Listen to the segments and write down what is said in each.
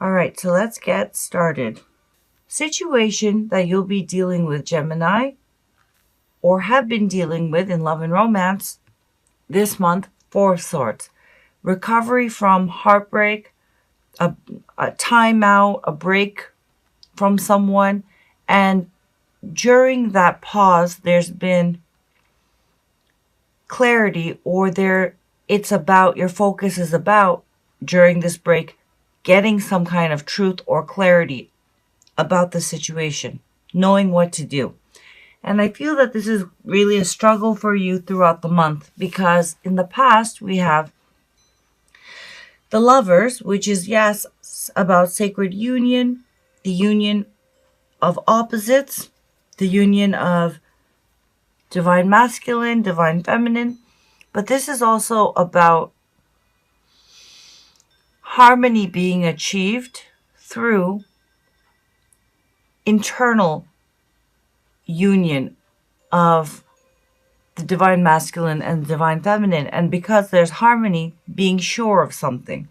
All right, so let's get started. Situation that you'll be dealing with, Gemini, or have been dealing with in love and romance this month, Four of Swords. Recovery from heartbreak, a timeout, a break from someone, and during that pause, there's been clarity, or your focus is about, during this break, getting some kind of truth or clarity about the situation, knowing what to do. And I feel that this is really a struggle for you throughout the month, because in the past we have the Lovers, which is, yes, about sacred union, the union of opposites, the union of divine masculine, divine feminine. But this is also about harmony being achieved through internal union of the divine masculine and the divine feminine. And because there's harmony, being sure of something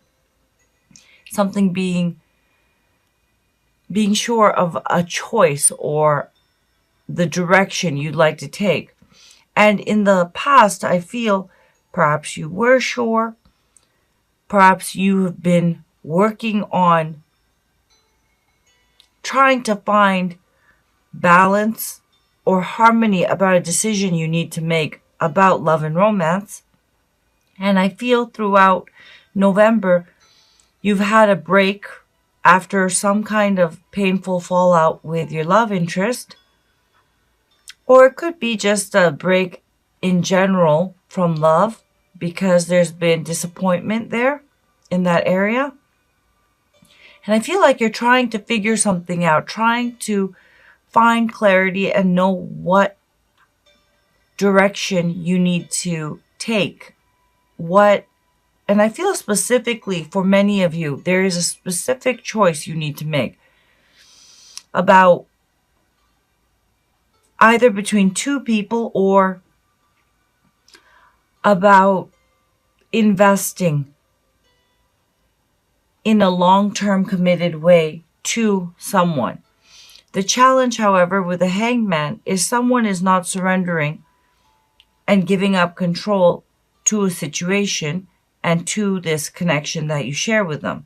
being sure of a choice or the direction you'd like to take. And in the past, I feel perhaps you were sure, perhaps you have been working on trying to find balance or harmony about a decision you need to make about love and romance. And I feel throughout November, you've had a break after some kind of painful fallout with your love interest. Or it could be just a break in general from love, because there's been disappointment there in that area. And I feel like you're trying to figure something out, trying to find clarity and know what direction you need to take. And I feel specifically for many of you, there is a specific choice you need to make about either between two people or about investing in a long-term committed way to someone. The challenge, however, with the Hangman is someone is not surrendering and giving up control to a situation and to this connection that you share with them.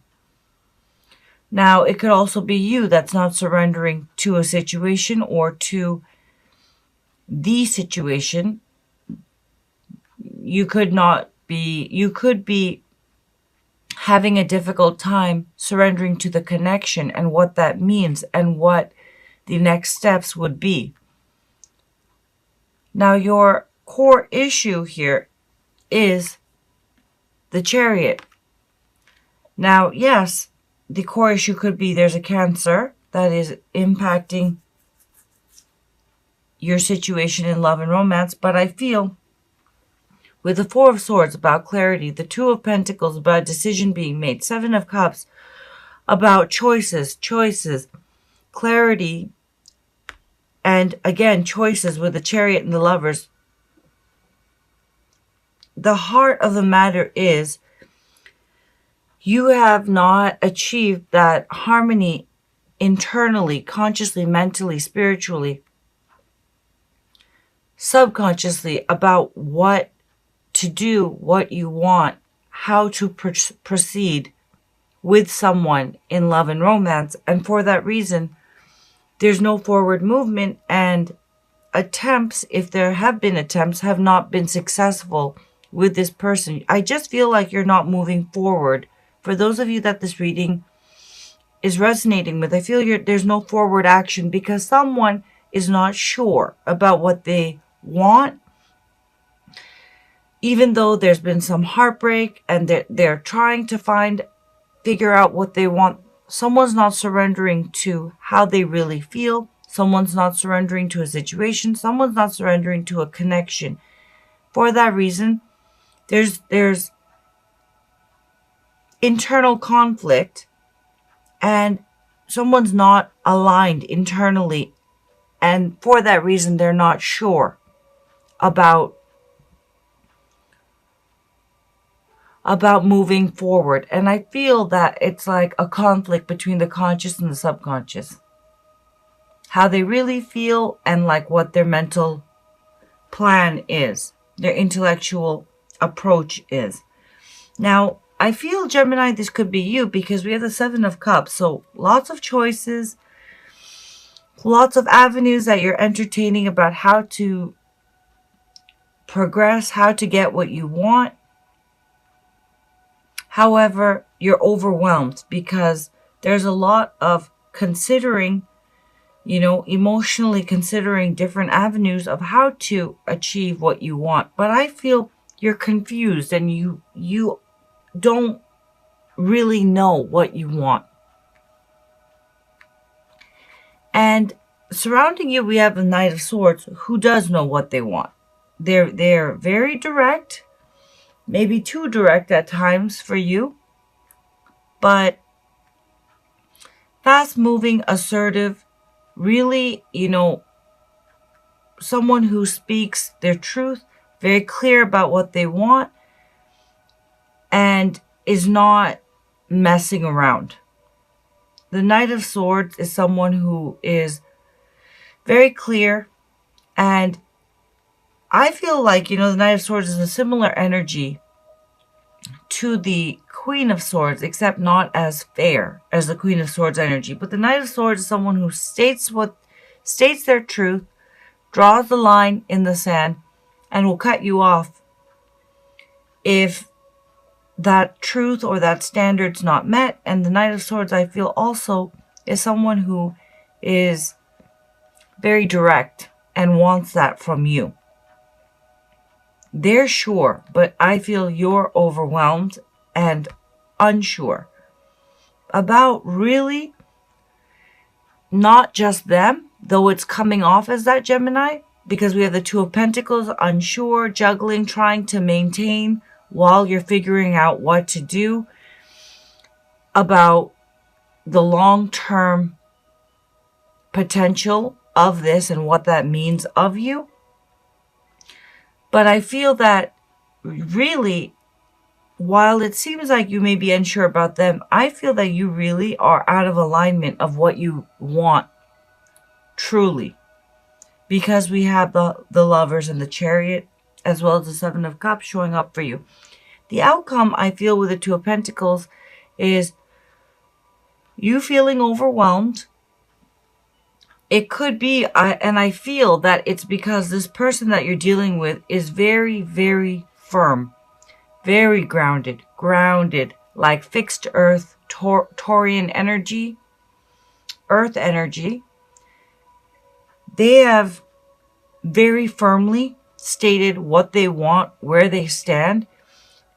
Now, it could also be you that's not surrendering to a situation or to the situation. You could be having a difficult time surrendering to the connection and what that means and what the next steps would be. Now, your core issue here is the Chariot. Now, yes, the core issue could be there's a Cancer that is impacting your situation in love and romance, but I feel with the Four of Swords about clarity, the Two of Pentacles about a decision being made, Seven of Cups about choices, clarity, and again, choices with the Chariot and the Lovers. The heart of the matter is you have not achieved that harmony internally, consciously, mentally, spiritually, subconsciously about what to do, what you want, how to proceed with someone in love and romance. And for that reason, there's no forward movement, and attempts, if there have been attempts, have not been successful with this person. I just feel like you're not moving forward. For those of you that this reading is resonating with, I feel there's no forward action because someone is not sure about what they want. Even though there's been some heartbreak and they're trying to figure out what they want, someone's not surrendering to how they really feel. Someone's not surrendering to a situation. Someone's not surrendering to a connection. For that reason, there's internal conflict, and someone's not aligned internally. And for that reason, they're not sure about about moving forward. And I feel that it's like a conflict between the conscious and the subconscious. How they really feel and like what their mental plan is, their intellectual approach is. Now, I feel, Gemini, this could be you because we have the Seven of Cups. So lots of choices, lots of avenues that you're entertaining about how to progress, how to get what you want. However, you're overwhelmed because there's a lot of considering, emotionally considering different avenues of how to achieve what you want. But I feel you're confused and you don't really know what you want. And surrounding you, we have the Knight of Swords, who does know what they want. They're very direct, maybe too direct at times for you, but fast-moving, assertive, really, someone who speaks their truth, very clear about what they want, and is not messing around. The Knight of Swords is someone who is very clear, and I feel like, the Knight of Swords is a similar energy to the Queen of Swords, except not as fair as the Queen of Swords energy. But the Knight of Swords is someone who states their truth, draws the line in the sand, and will cut you off if that truth or that standard's not met. And the Knight of Swords, I feel, also is someone who is very direct and wants that from you. They're sure, but I feel you're overwhelmed and unsure about really not just them, though it's coming off as that, Gemini, because we have the Two of Pentacles, unsure, juggling, trying to maintain while you're figuring out what to do about the long-term potential of this and what that means of you. But I feel that really, while it seems like you may be unsure about them, I feel that you really are out of alignment of what you want, truly. Because we have the Lovers and the Chariot, as well as the Seven of Cups showing up for you. The outcome, I feel, with the Two of Pentacles is you feeling overwhelmed. It could be, and I feel that it's because this person that you're dealing with is very, very firm, very grounded, like fixed earth, Taurian energy, earth energy. They have very firmly stated what they want, where they stand.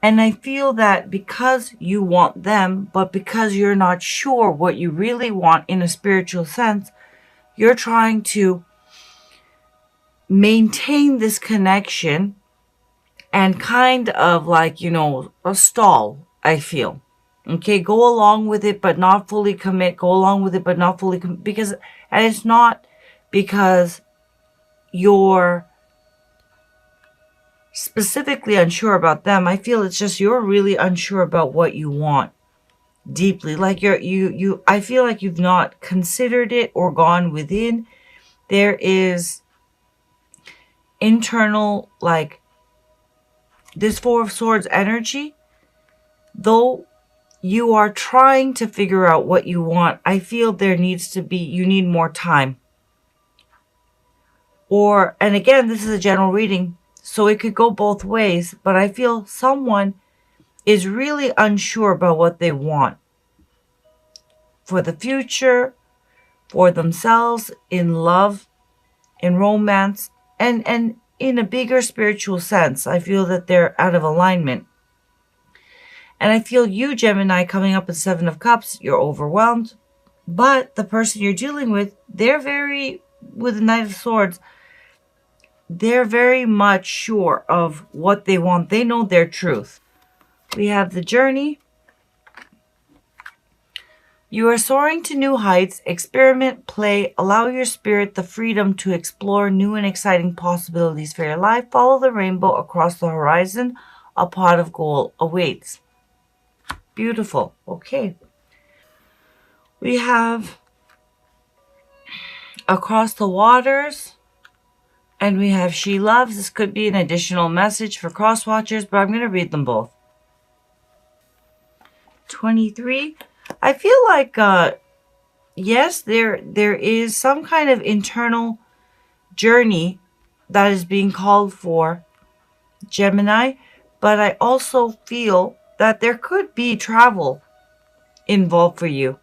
And I feel that because you want them, but because you're not sure what you really want in a spiritual sense, you're trying to maintain this connection and kind of like, a stall, I feel. Okay, go along with it, but not fully commit. Go along with it, but not fully commit. And it's not because you're specifically unsure about them. I feel it's just you're really unsure about what you want deeply. Like I feel like you've not considered it or gone within. There is internal, like this Four of Swords energy, though you are trying to figure out what you want. I feel you need more time. And again, this is a general reading, so it could go both ways, but I feel someone is really unsure about what they want for the future, for themselves, in love, in romance, and in a bigger spiritual sense. I feel that they're out of alignment. And I feel you, Gemini, coming up with Seven of Cups, you're overwhelmed. But the person you're dealing with, with the Knight of Swords, they're very much sure of what they want. They know their truth. We have the Journey. You are soaring to new heights. Experiment, play, allow your spirit the freedom to explore new and exciting possibilities for your life. Follow the rainbow across the horizon a pot of gold awaits. Beautiful. Okay. We have Across the Waters, and we have She Loves. This could be an additional message for cross watchers, but I'm going to read them both. 23. I feel like, yes, there is some kind of internal journey that is being called for, Gemini, but I also feel that there could be travel involved for you.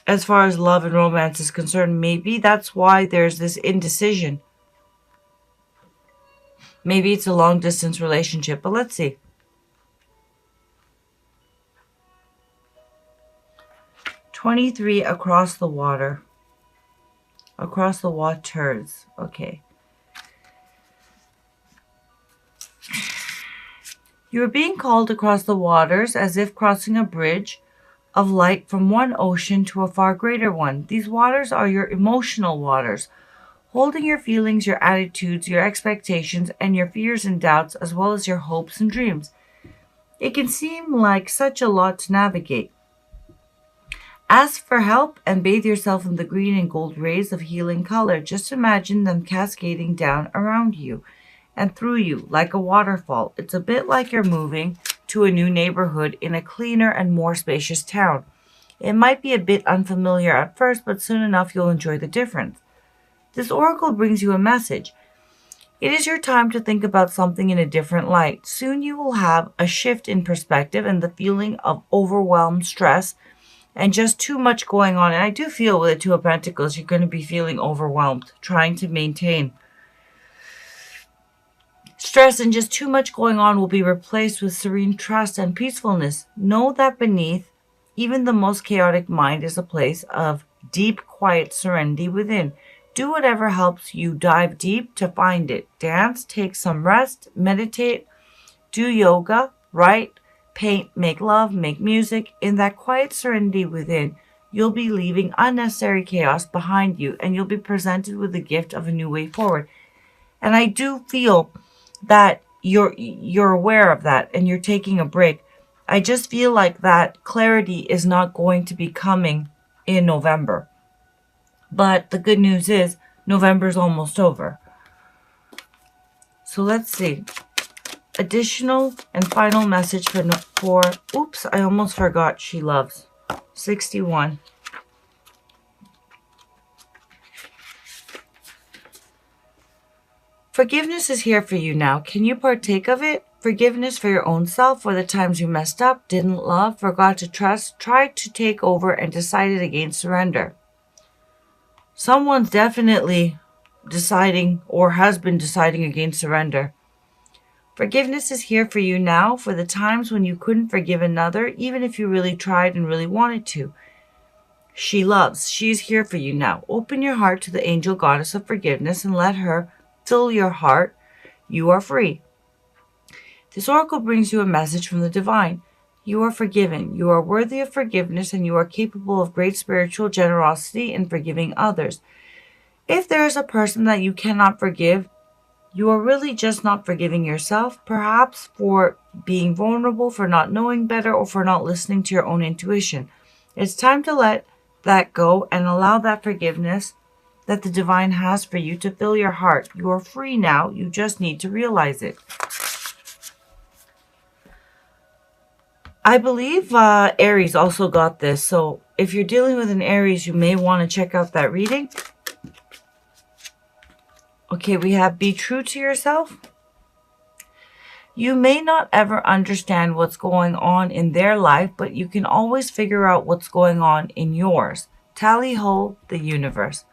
As far as love and romance is concerned, maybe that's why there's this indecision. Maybe it's a long distance relationship, but let's see. 23, across the water. Across the waters. Okay. You are being called across the waters as if crossing a bridge of light from one ocean to a far greater one. These waters are your emotional waters, holding your feelings, your attitudes, your expectations, and your fears and doubts, as well as your hopes and dreams. It can seem like such a lot to navigate. Ask for help and bathe yourself in the green and gold rays of healing color. Just imagine them cascading down around you and through you like a waterfall. It's a bit like you're moving to a new neighborhood in a cleaner and more spacious town. It might be a bit unfamiliar at first, but soon enough you'll enjoy the difference. This oracle brings you a message. It is your time to think about something in a different light. Soon you will have a shift in perspective and the feeling of overwhelmed stress and just too much going on. And I do feel with the Two of Pentacles, you're going to be feeling overwhelmed, trying to maintain stress, and just too much going on will be replaced with serene trust and peacefulness. Know that beneath even the most chaotic mind is a place of deep, quiet serenity within. Do whatever helps you dive deep to find it. Dance, take some rest, meditate, do yoga, write, paint, make love, make music. In that quiet serenity within, you'll be leaving unnecessary chaos behind you, and you'll be presented with the gift of a new way forward. And I do feel that you're aware of that and you're taking a break. I just feel like that clarity is not going to be coming in November. But the good news is November's almost over. So let's see. Additional and final message for oops, I almost forgot She Loves. 61. Forgiveness is here for you now. Can you partake of it? Forgiveness for your own self, for the times you messed up, didn't love, forgot to trust, tried to take over, and decided against surrender. Someone's definitely deciding or has been deciding against surrender. Forgiveness is here for you now, for the times when you couldn't forgive another, even if you really tried and really wanted to. She loves. She's here for you now. Open your heart to the angel goddess of forgiveness and let her fill your heart. You are free. This oracle brings you a message from the divine. You are forgiven. You are worthy of forgiveness, and you are capable of great spiritual generosity in forgiving others. If there is a person that you cannot forgive, you are really just not forgiving yourself, perhaps for being vulnerable, for not knowing better, or for not listening to your own intuition. It's time to let that go and allow that forgiveness that the divine has for you to fill your heart. You are free now. You just need to realize it. I believe Aries also got this. So if you're dealing with an Aries, you may want to check out that reading. Okay, we have be true to yourself. You may not ever understand what's going on in their life, but you can always figure out what's going on in yours. Tally ho, the universe.